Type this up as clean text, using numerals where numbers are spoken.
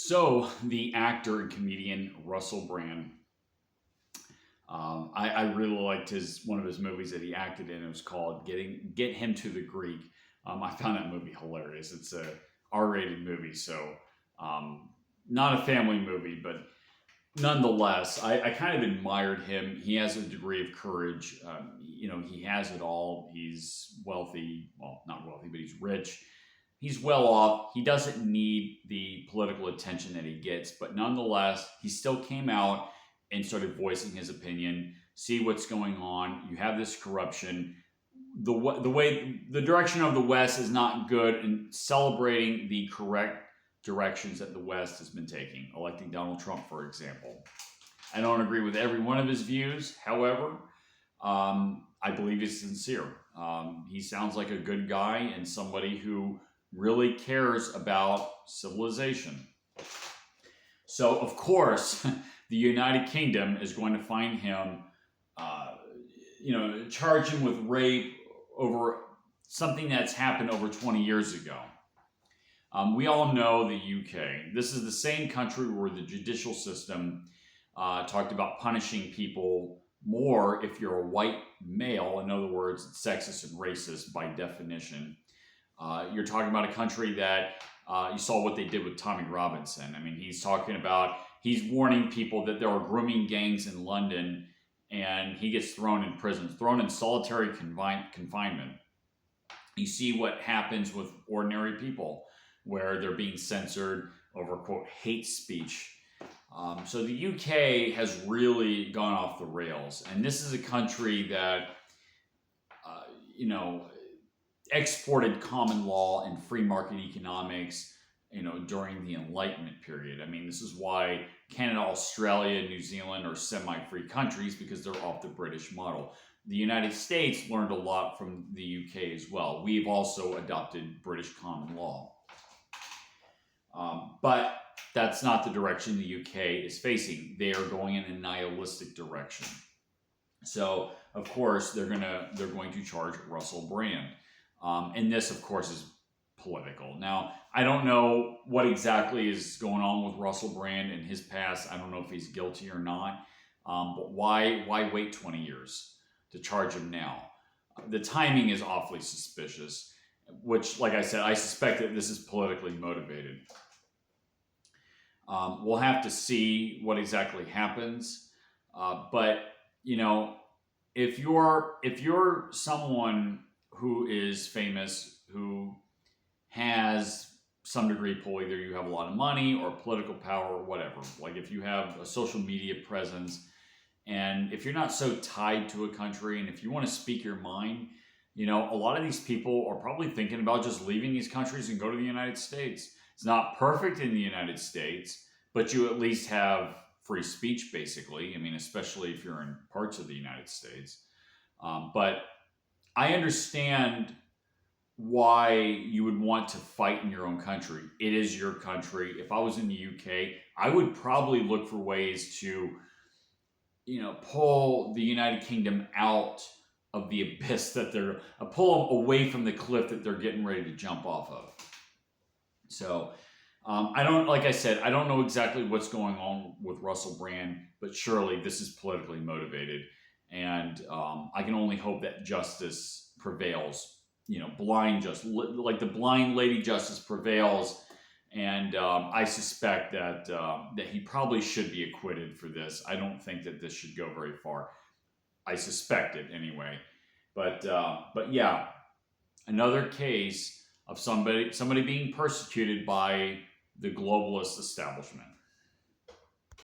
So the actor and comedian Russell Brand, I really liked his one of his movies that he acted in. It was called Get Him to the Greek. I found that movie hilarious. It's a R-rated movie, so um, not a family movie, but nonetheless, I kind of admired him. He has a degree of courage. He has it all. He's wealthy. Well, not wealthy, but he's rich. He's well off. He doesn't need the political attention that he gets, but nonetheless, he still came out and started voicing his opinion. See what's going on. You have this corruption. The direction of the West is not good, and celebrating the correct directions that the West has been taking, electing Donald Trump, for example. I don't agree with every one of his views. However, I believe he's sincere. He sounds like a good guy and somebody who really cares about civilization. So, of course, the United Kingdom is going to find him, charge him with rape over something that's happened over 20 years ago. We all know the UK. This is the same country where the judicial system talked about punishing people more if you're a white male. In other words, it's sexist and racist by definition. You're talking about a country that you saw what they did with Tommy Robinson. I mean, he's warning people that there are grooming gangs in London, and he gets thrown in prison, thrown in solitary confinement. You see what happens with ordinary people, where they're being censored over, quote, hate speech. So the UK has really gone off the rails. And this is a country that, exported common law and free market economics, during the Enlightenment period. I mean, this is why Canada, Australia, New Zealand are semi-free countries, because they're off the British model. The United States learned a lot from the UK as well. We've also adopted British common law. But that's not the direction the UK is facing. They are going in a nihilistic direction. So, of course, they're going to charge Russell Brand. And this, of course, is political. Now, I don't know what exactly is going on with Russell Brand in his past. I don't know if he's guilty or not. But why wait 20 years to charge him now? The timing is awfully suspicious, which, like I said, I suspect that this is politically motivated. We'll have to see what exactly happens. But if you're someone who is famous, who has some degree of pull, either you have a lot of money or political power or whatever. Like if you have a social media presence, and if you're not so tied to a country, and if you want to speak your mind, a lot of these people are probably thinking about just leaving these countries and go to the United States. It's not perfect in the United States, but you at least have free speech, basically. I mean, especially if you're in parts of the United States. But I understand why you would want to fight in your own country. It is your country. If I was in the UK, I would probably look for ways to, pull the United Kingdom out of the abyss that pull them away from the cliff that they're getting ready to jump off of. So, like I said, I don't know exactly what's going on with Russell Brand, but surely this is politically motivated. And I can only hope that justice prevails. Blind justice, like the blind lady justice prevails. And I suspect that he probably should be acquitted for this. I don't think that this should go very far. I suspect it anyway. But yeah, another case of somebody being persecuted by the globalist establishment.